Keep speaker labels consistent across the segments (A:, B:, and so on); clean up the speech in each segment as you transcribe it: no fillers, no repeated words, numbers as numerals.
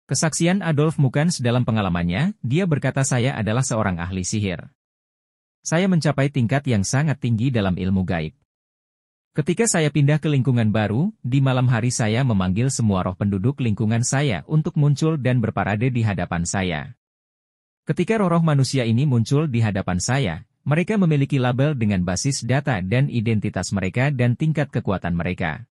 A: Kesaksian Adolf Mukans dalam pengalamannya, dia berkata saya adalah seorang ahli sihir. Saya mencapai tingkat yang sangat tinggi dalam ilmu gaib. Ketika saya pindah ke lingkungan baru, di malam hari saya memanggil semua roh penduduk lingkungan saya untuk muncul dan berparade di hadapan saya. Ketika roh-roh manusia ini muncul di hadapan saya, mereka memiliki label dengan basis data dan identitas mereka dan tingkat kekuatan mereka.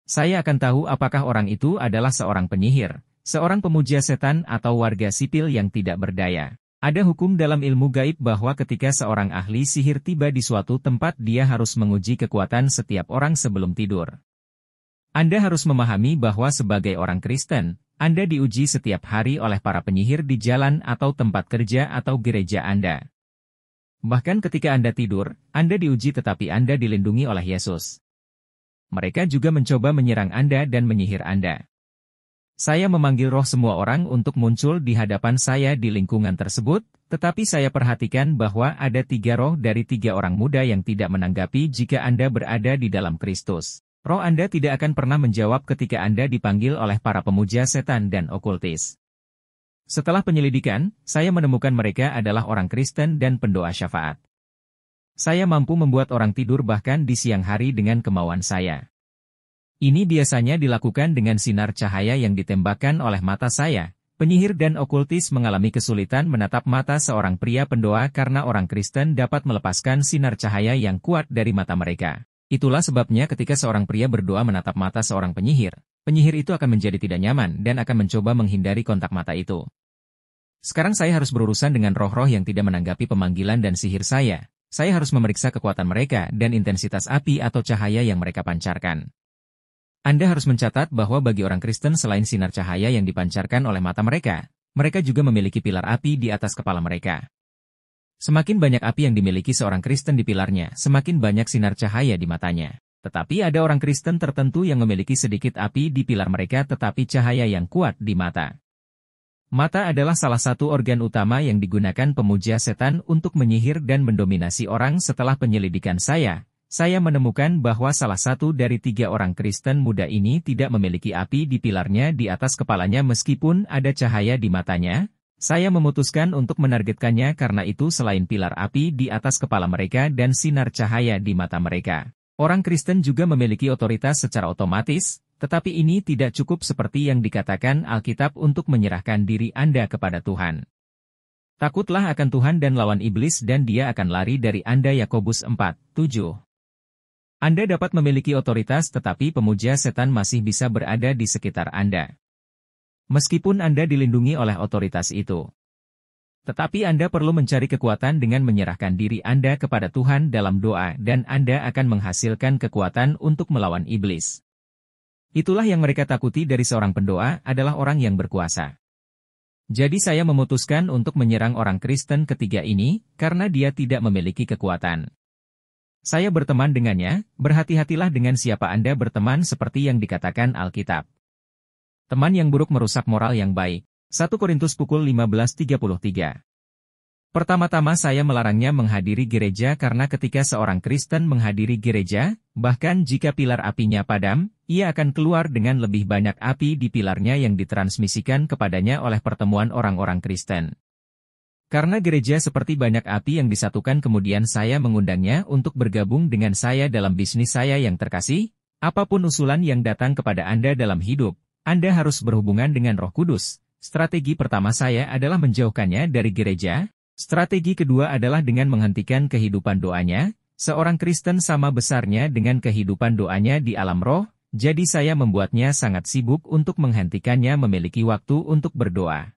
A: Saya akan tahu apakah orang itu adalah seorang penyihir, seorang pemuja setan atau warga sipil yang tidak berdaya. Ada hukum dalam ilmu gaib bahwa ketika seorang ahli sihir tiba di suatu tempat dia harus menguji kekuatan setiap orang sebelum tidur. Anda harus memahami bahwa sebagai orang Kristen, Anda diuji setiap hari oleh para penyihir di jalan atau tempat kerja atau gereja Anda. Bahkan ketika Anda tidur, Anda diuji tetapi Anda dilindungi oleh Yesus. Mereka juga mencoba menyerang Anda dan menyihir Anda. Saya memanggil roh semua orang untuk muncul di hadapan saya di lingkungan tersebut, tetapi saya perhatikan bahwa ada 3 roh dari 3 orang muda yang tidak menanggapi jika Anda berada di dalam Kristus. Roh Anda tidak akan pernah menjawab ketika Anda dipanggil oleh para pemuja setan dan okultis. Setelah penyelidikan, saya menemukan mereka adalah orang Kristen dan pendoa syafaat. Saya mampu membuat orang tidur bahkan di siang hari dengan kemauan saya. Ini biasanya dilakukan dengan sinar cahaya yang ditembakkan oleh mata saya. Penyihir dan okultis mengalami kesulitan menatap mata seorang pria pendoa karena orang Kristen dapat melepaskan sinar cahaya yang kuat dari mata mereka. Itulah sebabnya ketika seorang pria berdoa menatap mata seorang penyihir, penyihir itu akan menjadi tidak nyaman dan akan mencoba menghindari kontak mata itu. Sekarang saya harus berurusan dengan roh-roh yang tidak menanggapi pemanggilan dan sihir saya. Saya harus memeriksa kekuatan mereka dan intensitas api atau cahaya yang mereka pancarkan. Anda harus mencatat bahwa bagi orang Kristen selain sinar cahaya yang dipancarkan oleh mata mereka, mereka juga memiliki pilar api di atas kepala mereka. Semakin banyak api yang dimiliki seorang Kristen di pilarnya, semakin banyak sinar cahaya di matanya. Tetapi ada orang Kristen tertentu yang memiliki sedikit api di pilar mereka tetapi cahaya yang kuat di mata. Mata adalah salah satu organ utama yang digunakan pemuja setan untuk menyihir dan mendominasi orang. Setelah penyelidikan saya menemukan bahwa salah satu dari 3 orang Kristen muda ini tidak memiliki api di pilarnya di atas kepalanya meskipun ada cahaya di matanya. Saya memutuskan untuk menargetkannya karena itu selain pilar api di atas kepala mereka dan sinar cahaya di mata mereka. Orang Kristen juga memiliki otoritas secara otomatis, tetapi ini tidak cukup seperti yang dikatakan Alkitab untuk menyerahkan diri Anda kepada Tuhan. Takutlah akan Tuhan dan lawan iblis dan dia akan lari dari Anda. Yakobus 4:7. Anda dapat memiliki otoritas tetapi pemuja setan masih bisa berada di sekitar Anda. Meskipun Anda dilindungi oleh otoritas itu. Tetapi Anda perlu mencari kekuatan dengan menyerahkan diri Anda kepada Tuhan dalam doa dan Anda akan menghasilkan kekuatan untuk melawan iblis. Itulah yang mereka takuti dari seorang pendoa adalah orang yang berkuasa. Jadi saya memutuskan untuk menyerang orang Kristen ketiga ini karena dia tidak memiliki kekuatan. Saya berteman dengannya, berhati-hatilah dengan siapa Anda berteman seperti yang dikatakan Alkitab. Teman yang buruk merusak moral yang baik. 1 Korintus pukul 15:33. Pertama-tama saya melarangnya menghadiri gereja karena ketika seorang Kristen menghadiri gereja, bahkan jika pilar apinya padam, ia akan keluar dengan lebih banyak api di pilarnya yang ditransmisikan kepadanya oleh pertemuan orang-orang Kristen. Karena gereja seperti banyak api yang disatukan kemudian saya mengundangnya untuk bergabung dengan saya dalam bisnis saya yang terkasih. Apapun usulan yang datang kepada Anda dalam hidup, Anda harus berhubungan dengan Roh Kudus. Strategi pertama saya adalah menjauhkannya dari gereja. Strategi kedua adalah dengan menghentikan kehidupan doanya. Seorang Kristen sama besarnya dengan kehidupan doanya di alam roh, jadi saya membuatnya sangat sibuk untuk menghentikannya memiliki waktu untuk berdoa.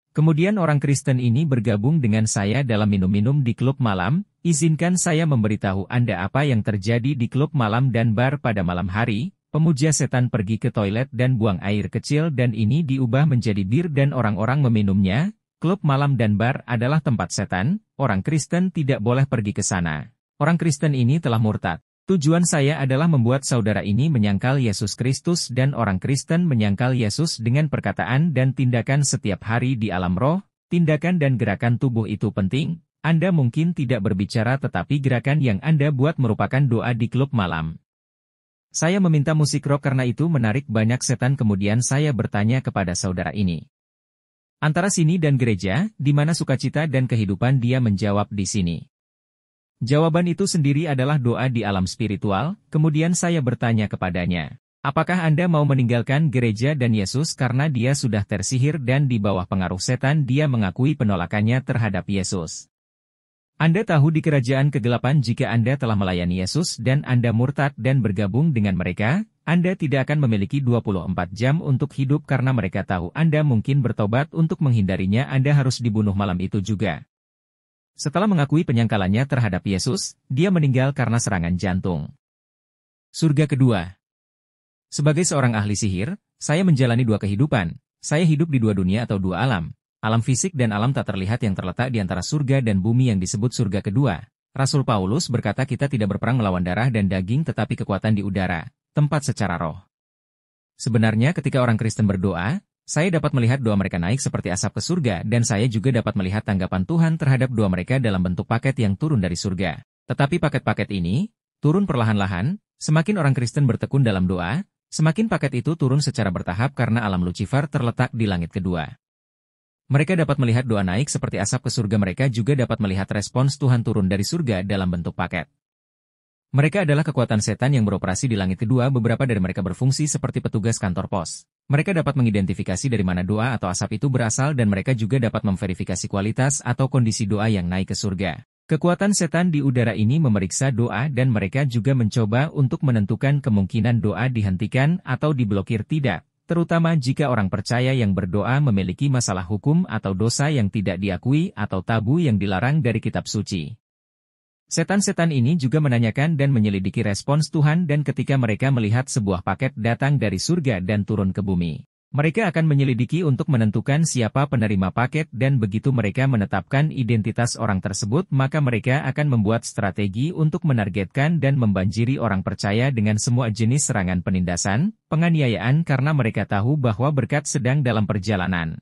A: Kemudian orang Kristen ini bergabung dengan saya dalam minum-minum di klub malam. Izinkan saya memberitahu Anda apa yang terjadi di klub malam dan bar pada malam hari. Pemuja setan pergi ke toilet dan buang air kecil dan ini diubah menjadi bir dan orang-orang meminumnya. Klub malam dan bar adalah tempat setan, orang Kristen tidak boleh pergi ke sana. Orang Kristen ini telah murtad. Tujuan saya adalah membuat saudara ini menyangkal Yesus Kristus dan orang Kristen menyangkal Yesus dengan perkataan dan tindakan setiap hari di alam roh. Tindakan dan gerakan tubuh itu penting. Anda mungkin tidak berbicara tetapi gerakan yang Anda buat merupakan doa di klub malam. Saya meminta musik rock karena itu menarik banyak setan. Kemudian saya bertanya kepada saudara ini. Antara sini dan gereja, di mana sukacita dan kehidupan? Dia menjawab di sini. Jawaban itu sendiri adalah doa di alam spiritual. Kemudian saya bertanya kepadanya. Apakah Anda mau meninggalkan gereja dan Yesus karena dia sudah tersihir dan di bawah pengaruh setan? Dia mengakui penolakannya terhadap Yesus. Anda tahu di kerajaan kegelapan jika Anda telah melayani Yesus dan Anda murtad dan bergabung dengan mereka, Anda tidak akan memiliki 24 jam untuk hidup karena mereka tahu Anda mungkin bertobat. Untuk menghindarinya Anda harus dibunuh malam itu juga. Setelah mengakui penyangkalannya terhadap Yesus, dia meninggal karena serangan jantung. Surga kedua. Sebagai seorang ahli sihir, saya menjalani dua kehidupan. Saya hidup di dua dunia atau dua alam. Alam fisik dan alam tak terlihat yang terletak di antara surga dan bumi yang disebut surga kedua. Rasul Paulus berkata kita tidak berperang melawan darah dan daging tetapi kekuatan di udara, tempat secara roh. Sebenarnya ketika orang Kristen berdoa, saya dapat melihat doa mereka naik seperti asap ke surga dan saya juga dapat melihat tanggapan Tuhan terhadap doa mereka dalam bentuk paket yang turun dari surga. Tetapi paket-paket ini turun perlahan-lahan, semakin orang Kristen bertekun dalam doa, semakin paket itu turun secara bertahap karena alam Lucifer terletak di langit kedua. Mereka dapat melihat doa naik seperti asap ke surga. Mereka juga dapat melihat respons Tuhan turun dari surga dalam bentuk paket. Mereka adalah kekuatan setan yang beroperasi di langit kedua. Beberapa dari mereka berfungsi seperti petugas kantor pos. Mereka dapat mengidentifikasi dari mana doa atau asap itu berasal dan mereka juga dapat memverifikasi kualitas atau kondisi doa yang naik ke surga. Kekuatan setan di udara ini memeriksa doa dan mereka juga mencoba untuk menentukan kemungkinan doa dihentikan atau diblokir tidak. Terutama jika orang percaya yang berdoa memiliki masalah hukum atau dosa yang tidak diakui atau tabu yang dilarang dari kitab suci. Setan-setan ini juga menanyakan dan menyelidiki respons Tuhan dan ketika mereka melihat sebuah paket datang dari surga dan turun ke bumi. Mereka akan menyelidiki untuk menentukan siapa penerima paket dan begitu mereka menetapkan identitas orang tersebut maka mereka akan membuat strategi untuk menargetkan dan membanjiri orang percaya dengan semua jenis serangan penindasan, penganiayaan karena mereka tahu bahwa berkat sedang dalam perjalanan.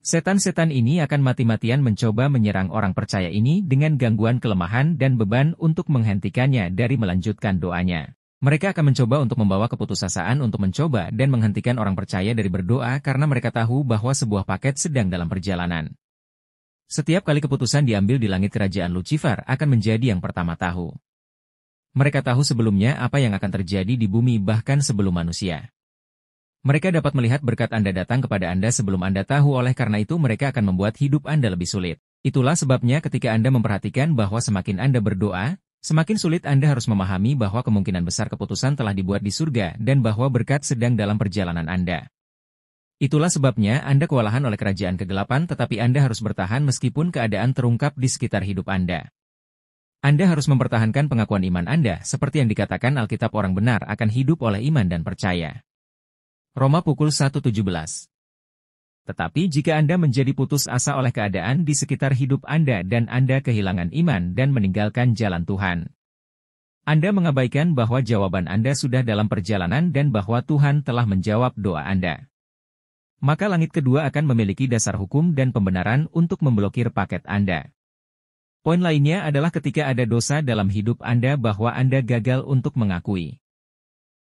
A: Setan-setan ini akan mati-matian mencoba menyerang orang percaya ini dengan gangguan kelemahan dan beban untuk menghentikannya dari melanjutkan doanya. Mereka akan mencoba untuk membawa keputusasaan untuk mencoba dan menghentikan orang percaya dari berdoa karena mereka tahu bahwa sebuah paket sedang dalam perjalanan. Setiap kali keputusan diambil di langit kerajaan Lucifer akan menjadi yang pertama tahu. Mereka tahu sebelumnya apa yang akan terjadi di bumi bahkan sebelum manusia. Mereka dapat melihat berkat Anda datang kepada Anda sebelum Anda tahu oleh karena itu mereka akan membuat hidup Anda lebih sulit. Itulah sebabnya ketika Anda memperhatikan bahwa semakin Anda berdoa, semakin sulit Anda harus memahami bahwa kemungkinan besar keputusan telah dibuat di surga dan bahwa berkat sedang dalam perjalanan Anda. Itulah sebabnya Anda kewalahan oleh kerajaan kegelapan tetapi Anda harus bertahan meskipun keadaan terungkap di sekitar hidup Anda. Anda harus mempertahankan pengakuan iman Anda seperti yang dikatakan Alkitab orang benar akan hidup oleh iman dan percaya. Roma pukul 1:17. Tetapi jika Anda menjadi putus asa oleh keadaan di sekitar hidup Anda dan Anda kehilangan iman dan meninggalkan jalan Tuhan, Anda mengabaikan bahwa jawaban Anda sudah dalam perjalanan dan bahwa Tuhan telah menjawab doa Anda. Maka langit kedua akan memiliki dasar hukum dan pembenaran untuk memblokir paket Anda. Poin lainnya adalah ketika ada dosa dalam hidup Anda bahwa Anda gagal untuk mengakui.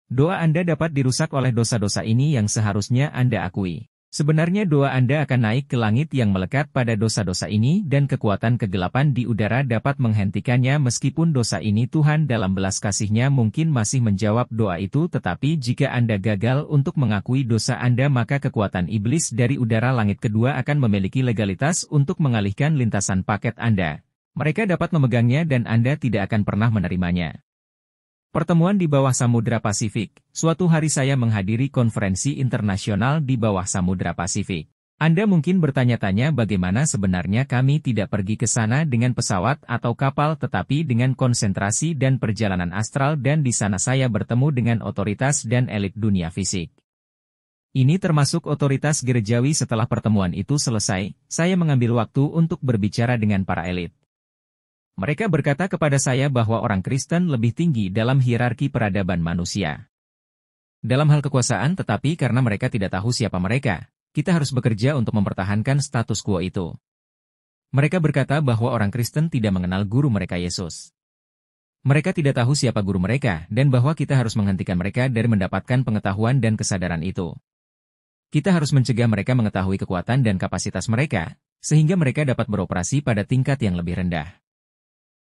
A: Doa Anda dapat dirusak oleh dosa-dosa ini yang seharusnya Anda akui. Sebenarnya doa Anda akan naik ke langit yang melekat pada dosa-dosa ini dan kekuatan kegelapan di udara dapat menghentikannya meskipun dosa ini Tuhan dalam belas kasih-Nya mungkin masih menjawab doa itu tetapi jika Anda gagal untuk mengakui dosa Anda maka kekuatan iblis dari udara langit kedua akan memiliki legalitas untuk mengalihkan lintasan paket Anda. Mereka dapat memegangnya dan Anda tidak akan pernah menerimanya. Pertemuan di bawah Samudra Pasifik. Suatu hari saya menghadiri konferensi internasional di bawah Samudra Pasifik. Anda mungkin bertanya-tanya bagaimana sebenarnya kami tidak pergi ke sana dengan pesawat atau kapal tetapi dengan konsentrasi dan perjalanan astral dan di sana saya bertemu dengan otoritas dan elit dunia fisik. Ini termasuk otoritas gerejawi. Setelah pertemuan itu selesai, saya mengambil waktu untuk berbicara dengan para elit. Mereka berkata kepada saya bahwa orang Kristen lebih tinggi dalam hierarki peradaban manusia. Dalam hal kekuasaan tetapi karena mereka tidak tahu siapa mereka, kita harus bekerja untuk mempertahankan status quo itu. Mereka berkata bahwa orang Kristen tidak mengenal guru mereka Yesus. Mereka tidak tahu siapa guru mereka dan bahwa kita harus menghentikan mereka dari mendapatkan pengetahuan dan kesadaran itu. Kita harus mencegah mereka mengetahui kekuatan dan kapasitas mereka, sehingga mereka dapat beroperasi pada tingkat yang lebih rendah.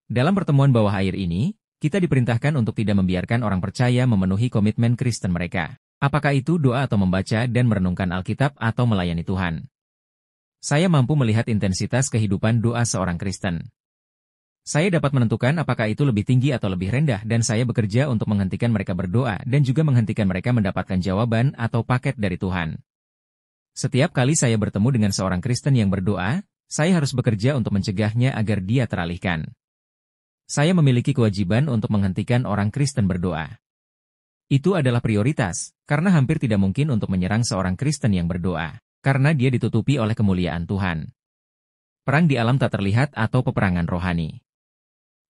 A: Dalam pertemuan bawah air ini, kita diperintahkan untuk tidak membiarkan orang percaya memenuhi komitmen Kristen mereka. Apakah itu doa atau membaca dan merenungkan Alkitab atau melayani Tuhan? Saya mampu melihat intensitas kehidupan doa seorang Kristen. Saya dapat menentukan apakah itu lebih tinggi atau lebih rendah dan saya bekerja untuk menghentikan mereka berdoa dan juga menghentikan mereka mendapatkan jawaban atau paket dari Tuhan. Setiap kali saya bertemu dengan seorang Kristen yang berdoa, saya harus bekerja untuk mencegahnya agar dia teralihkan. Saya memiliki kewajiban untuk menghentikan orang Kristen berdoa. Itu adalah prioritas, karena hampir tidak mungkin untuk menyerang seorang Kristen yang berdoa, karena dia ditutupi oleh kemuliaan Tuhan. Perang di alam tak terlihat atau peperangan rohani.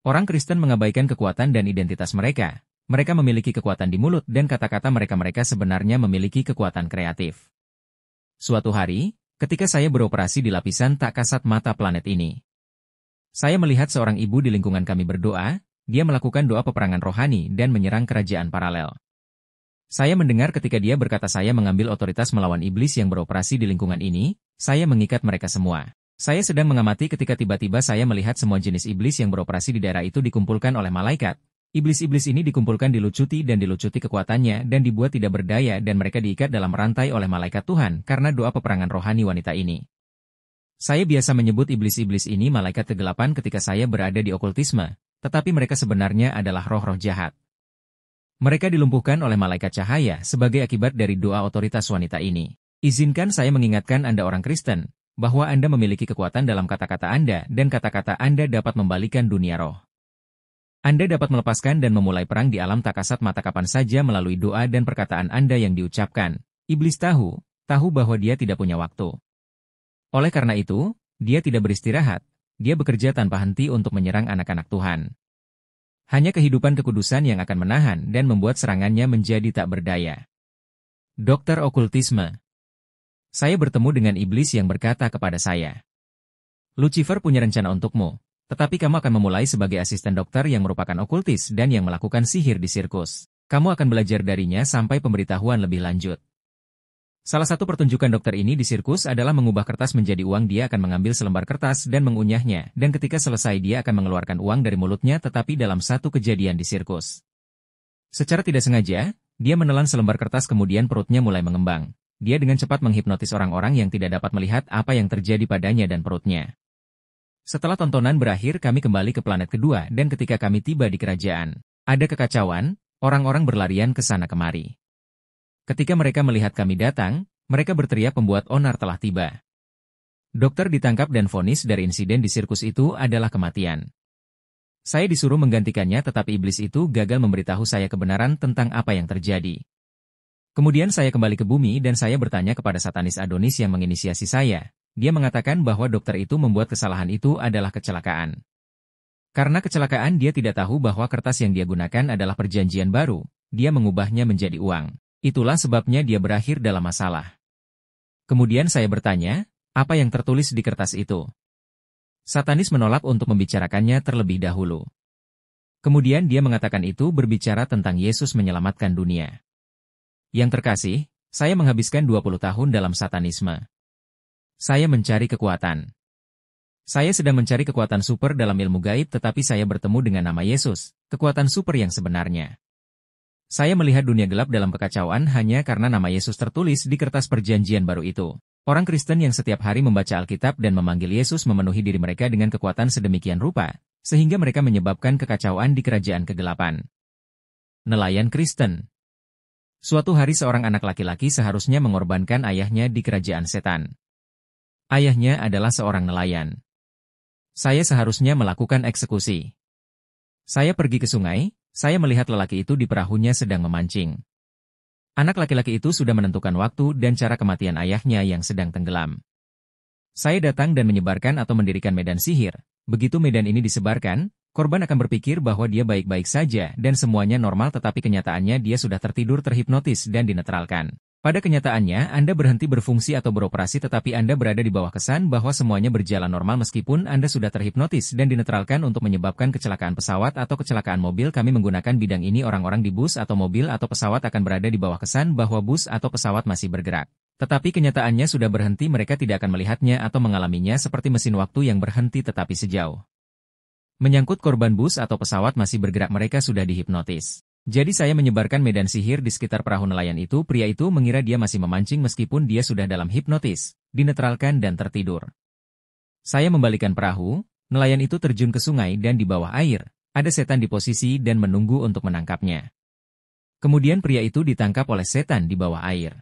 A: Orang Kristen mengabaikan kekuatan dan identitas mereka. Mereka memiliki kekuatan di mulut dan kata-kata mereka sebenarnya memiliki kekuatan kreatif. Suatu hari, ketika saya beroperasi di lapisan tak kasat mata planet ini, saya melihat seorang ibu di lingkungan kami berdoa, dia melakukan doa peperangan rohani dan menyerang kerajaan paralel. Saya mendengar ketika dia berkata saya mengambil otoritas melawan iblis yang beroperasi di lingkungan ini, saya mengikat mereka semua. Saya sedang mengamati ketika tiba-tiba saya melihat semua jenis iblis yang beroperasi di daerah itu dikumpulkan oleh malaikat. Iblis-iblis ini dikumpulkan dilucuti kekuatannya dan dibuat tidak berdaya dan mereka diikat dalam rantai oleh malaikat Tuhan karena doa peperangan rohani wanita ini. Saya biasa menyebut iblis-iblis ini malaikat kegelapan ketika saya berada di okultisme, tetapi mereka sebenarnya adalah roh-roh jahat. Mereka dilumpuhkan oleh malaikat cahaya sebagai akibat dari doa otoritas wanita ini. Izinkan saya mengingatkan Anda orang Kristen, bahwa Anda memiliki kekuatan dalam kata-kata Anda dan kata-kata Anda dapat membalikan dunia roh. Anda dapat melepaskan dan memulai perang di alam tak kasat mata kapan saja melalui doa dan perkataan Anda yang diucapkan. Iblis tahu bahwa dia tidak punya waktu. Oleh karena itu, dia tidak beristirahat, dia bekerja tanpa henti untuk menyerang anak-anak Tuhan. Hanya kehidupan kekudusan yang akan menahan dan membuat serangannya menjadi tak berdaya. Dokter okultisme. Saya bertemu dengan iblis yang berkata kepada saya, Lucifer punya rencana untukmu, tetapi kamu akan memulai sebagai asisten dokter yang merupakan okultis dan yang melakukan sihir di sirkus. Kamu akan belajar darinya sampai pemberitahuan lebih lanjut. Salah satu pertunjukan dokter ini di sirkus adalah mengubah kertas menjadi uang. Dia akan mengambil selembar kertas dan mengunyahnya, dan ketika selesai dia akan mengeluarkan uang dari mulutnya tetapi dalam satu kejadian di sirkus. Secara tidak sengaja, dia menelan selembar kertas kemudian perutnya mulai mengembang. Dia dengan cepat menghipnotis orang-orang yang tidak dapat melihat apa yang terjadi padanya dan perutnya. Setelah tontonan berakhir kami kembali ke planet kedua dan ketika kami tiba di kerajaan, ada kekacauan, orang-orang berlarian ke sana kemari. Ketika mereka melihat kami datang, mereka berteriak pembuat onar telah tiba. Dokter ditangkap dan vonis dari insiden di sirkus itu adalah kematian. Saya disuruh menggantikannya tetapi iblis itu gagal memberitahu saya kebenaran tentang apa yang terjadi. Kemudian saya kembali ke bumi dan saya bertanya kepada Satanis Adonis yang menginisiasi saya. Dia mengatakan bahwa dokter itu membuat kesalahan itu adalah kecelakaan. Karena kecelakaan dia tidak tahu bahwa kertas yang dia gunakan adalah perjanjian baru, dia mengubahnya menjadi uang. Itulah sebabnya dia berakhir dalam masalah. Kemudian saya bertanya, apa yang tertulis di kertas itu? Satanis menolak untuk membicarakannya terlebih dahulu. Kemudian dia mengatakan itu berbicara tentang Yesus menyelamatkan dunia. Yang terkasih, saya menghabiskan 20 tahun dalam satanisme. Saya mencari kekuatan. Saya sedang mencari kekuatan super dalam ilmu gaib tetapi saya bertemu dengan nama Yesus, kekuatan super yang sebenarnya. Saya melihat dunia gelap dalam kekacauan hanya karena nama Yesus tertulis di kertas perjanjian baru itu. Orang Kristen yang setiap hari membaca Alkitab dan memanggil Yesus memenuhi diri mereka dengan kekuatan sedemikian rupa, sehingga mereka menyebabkan kekacauan di kerajaan kegelapan. Nelayan Kristen. Suatu hari seorang anak laki-laki seharusnya mengorbankan ayahnya di kerajaan setan. Ayahnya adalah seorang nelayan. Saya seharusnya melakukan eksekusi. Saya pergi ke sungai, saya melihat lelaki itu di perahunya sedang memancing. Anak laki-laki itu sudah menentukan waktu dan cara kematian ayahnya yang sedang tenggelam. Saya datang dan menyebarkan atau mendirikan medan sihir. Begitu medan ini disebarkan, korban akan berpikir bahwa dia baik-baik saja dan semuanya normal tetapi kenyataannya dia sudah tertidur terhipnotis dan dinetralkan. Pada kenyataannya, Anda berhenti berfungsi atau beroperasi tetapi Anda berada di bawah kesan bahwa semuanya berjalan normal meskipun Anda sudah terhipnotis dan dinetralkan untuk menyebabkan kecelakaan pesawat atau kecelakaan mobil. Kami menggunakan bidang ini. Orang-orang di bus atau mobil atau pesawat akan berada di bawah kesan bahwa bus atau pesawat masih bergerak. Tetapi kenyataannya sudah berhenti, mereka tidak akan melihatnya atau mengalaminya seperti mesin waktu yang berhenti tetapi sejauh menyangkut korban bus atau pesawat masih bergerak, mereka sudah dihipnotis. Jadi saya menyebarkan medan sihir di sekitar perahu nelayan itu. Pria itu mengira dia masih memancing meskipun dia sudah dalam hipnotis, dinetralkan dan tertidur. Saya membalikan perahu, nelayan itu terjun ke sungai dan di bawah air, ada setan di posisi dan menunggu untuk menangkapnya. Kemudian pria itu ditangkap oleh setan di bawah air.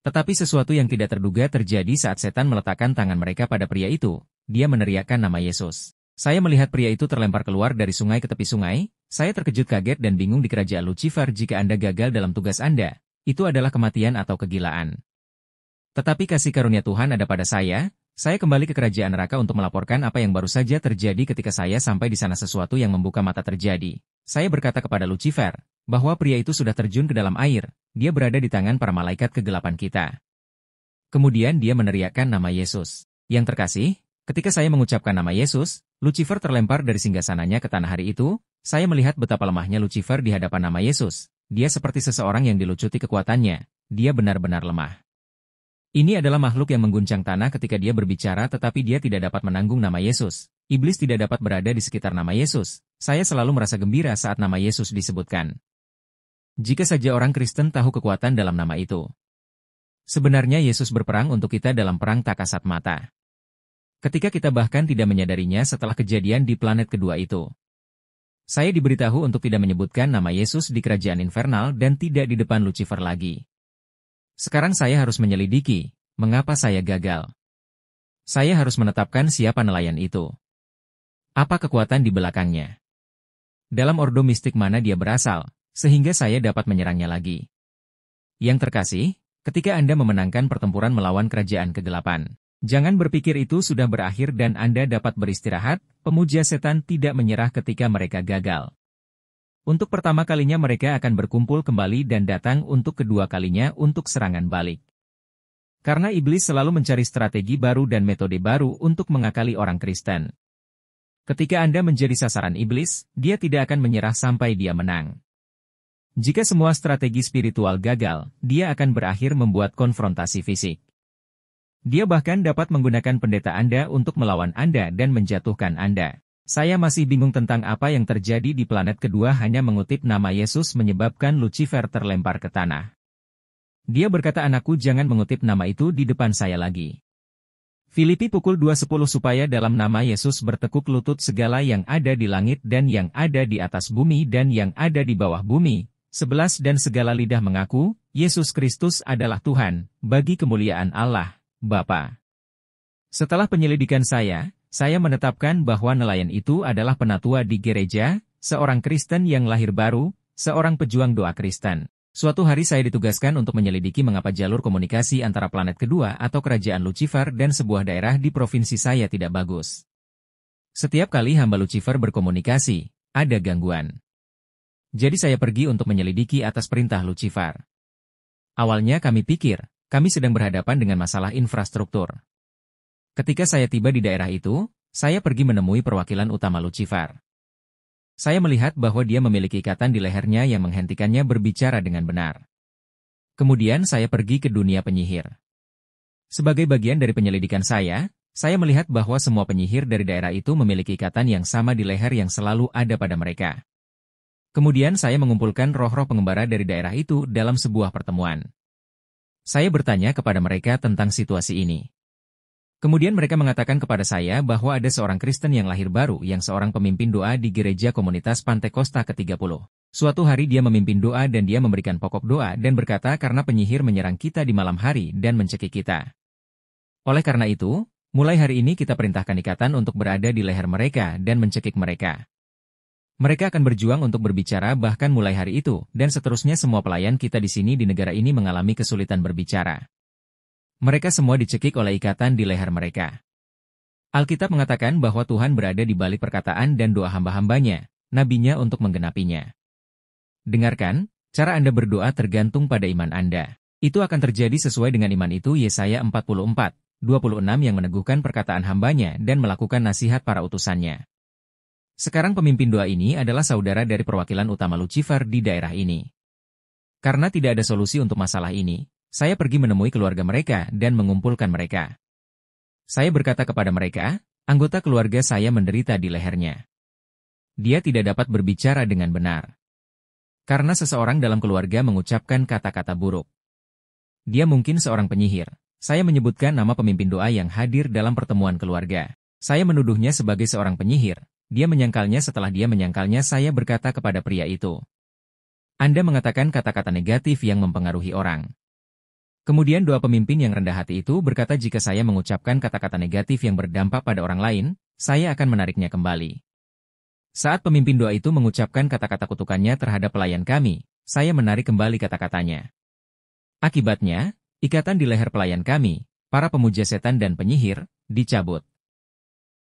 A: Tetapi sesuatu yang tidak terduga terjadi saat setan meletakkan tangan mereka pada pria itu. Dia meneriakkan nama Yesus. Saya melihat pria itu terlempar keluar dari sungai ke tepi sungai. Saya terkejut, kaget dan bingung di kerajaan Lucifer. Jika Anda gagal dalam tugas Anda, itu adalah kematian atau kegilaan. Tetapi kasih karunia Tuhan ada pada saya kembali ke kerajaan neraka untuk melaporkan apa yang baru saja terjadi. Ketika saya sampai di sana, sesuatu yang membuka mata terjadi. Saya berkata kepada Lucifer, bahwa pria itu sudah terjun ke dalam air, dia berada di tangan para malaikat kegelapan kita. Kemudian dia meneriakkan nama Yesus. Yang terkasih, ketika saya mengucapkan nama Yesus, Lucifer terlempar dari singgasananya ke tanah. Hari itu, saya melihat betapa lemahnya Lucifer di hadapan nama Yesus. Dia seperti seseorang yang dilucuti kekuatannya. Dia benar-benar lemah. Ini adalah makhluk yang mengguncang tanah ketika dia berbicara, tetapi dia tidak dapat menanggung nama Yesus. Iblis tidak dapat berada di sekitar nama Yesus. Saya selalu merasa gembira saat nama Yesus disebutkan. Jika saja orang Kristen tahu kekuatan dalam nama itu. Sebenarnya Yesus berperang untuk kita dalam perang tak kasat mata. Ketika kita bahkan tidak menyadarinya setelah kejadian di planet kedua itu. Saya diberitahu untuk tidak menyebutkan nama Yesus di kerajaan infernal dan tidak di depan Lucifer lagi. Sekarang saya harus menyelidiki, mengapa saya gagal. Saya harus menetapkan siapa nelayan itu. Apa kekuatan di belakangnya? Dalam ordo mistik mana dia berasal, sehingga saya dapat menyerangnya lagi. Yang terkasih, ketika Anda memenangkan pertempuran melawan kerajaan kegelapan, jangan berpikir itu sudah berakhir dan Anda dapat beristirahat. Pemuja setan tidak menyerah ketika mereka gagal. Untuk pertama kalinya mereka akan berkumpul kembali dan datang untuk kedua kalinya untuk serangan balik. Karena iblis selalu mencari strategi baru dan metode baru untuk mengakali orang Kristen. Ketika Anda menjadi sasaran iblis, dia tidak akan menyerah sampai dia menang. Jika semua strategi spiritual gagal, dia akan berakhir membuat konfrontasi fisik. Dia bahkan dapat menggunakan pendeta Anda untuk melawan Anda dan menjatuhkan Anda. Saya masih bingung tentang apa yang terjadi di planet kedua. Hanya mengutip nama Yesus menyebabkan Lucifer terlempar ke tanah. Dia berkata, anakku, jangan mengutip nama itu di depan saya lagi. Filipi pukul 2:10 supaya dalam nama Yesus bertekuk lutut segala yang ada di langit dan yang ada di atas bumi dan yang ada di bawah bumi. 11 Dan segala lidah mengaku, Yesus Kristus adalah Tuhan, bagi kemuliaan Allah, Bapa. Setelah penyelidikan saya menetapkan bahwa nelayan itu adalah penatua di gereja, seorang Kristen yang lahir baru, seorang pejuang doa Kristen. Suatu hari saya ditugaskan untuk menyelidiki mengapa jalur komunikasi antara planet kedua atau kerajaan Lucifer dan sebuah daerah di provinsi saya tidak bagus. Setiap kali hamba Lucifer berkomunikasi, ada gangguan. Jadi saya pergi untuk menyelidiki atas perintah Lucifer. Awalnya kami pikir, kami sedang berhadapan dengan masalah infrastruktur. Ketika saya tiba di daerah itu, saya pergi menemui perwakilan utama Lucifer. Saya melihat bahwa dia memiliki ikatan di lehernya yang menghentikannya berbicara dengan benar. Kemudian saya pergi ke dunia penyihir. Sebagai bagian dari penyelidikan saya melihat bahwa semua penyihir dari daerah itu memiliki ikatan yang sama di leher yang selalu ada pada mereka. Kemudian saya mengumpulkan roh-roh pengembara dari daerah itu dalam sebuah pertemuan. Saya bertanya kepada mereka tentang situasi ini. Kemudian mereka mengatakan kepada saya bahwa ada seorang Kristen yang lahir baru yang seorang pemimpin doa di gereja komunitas Pantekosta ke-30. Suatu hari dia memimpin doa dan dia memberikan pokok doa dan berkata karena penyihir menyerang kita di malam hari dan mencekik kita. Oleh karena itu, mulai hari ini kita perintahkan ikatan untuk berada di leher mereka dan mencekik mereka. Mereka akan berjuang untuk berbicara bahkan mulai hari itu, dan seterusnya semua pelayan kita di sini di negara ini mengalami kesulitan berbicara. Mereka semua dicekik oleh ikatan di leher mereka. Alkitab mengatakan bahwa Tuhan berada di balik perkataan dan doa hamba-hambanya, nabinya untuk menggenapinya. Dengarkan, cara Anda berdoa tergantung pada iman Anda. Itu akan terjadi sesuai dengan iman itu Yesaya 44:26 yang meneguhkan perkataan hambanya dan melakukan nasihat para utusannya. Sekarang pemimpin doa ini adalah saudara dari perwakilan utama Lucifer di daerah ini. Karena tidak ada solusi untuk masalah ini, saya pergi menemui keluarga mereka dan mengumpulkan mereka. Saya berkata kepada mereka, anggota keluarga saya menderita di lehernya. Dia tidak dapat berbicara dengan benar. Karena seseorang dalam keluarga mengucapkan kata-kata buruk. Dia mungkin seorang penyihir. Saya menyebutkan nama pemimpin doa yang hadir dalam pertemuan keluarga. Saya menuduhnya sebagai seorang penyihir. Dia menyangkalnya setelah dia menyangkalnya saya berkata kepada pria itu. Anda mengatakan kata-kata negatif yang mempengaruhi orang. Kemudian doa pemimpin yang rendah hati itu berkata jika saya mengucapkan kata-kata negatif yang berdampak pada orang lain, saya akan menariknya kembali. Saat pemimpin doa itu mengucapkan kata-kata kutukannya terhadap pelayan kami, saya menarik kembali kata-katanya. Akibatnya, ikatan di leher pelayan kami, para pemuja setan dan penyihir, dicabut.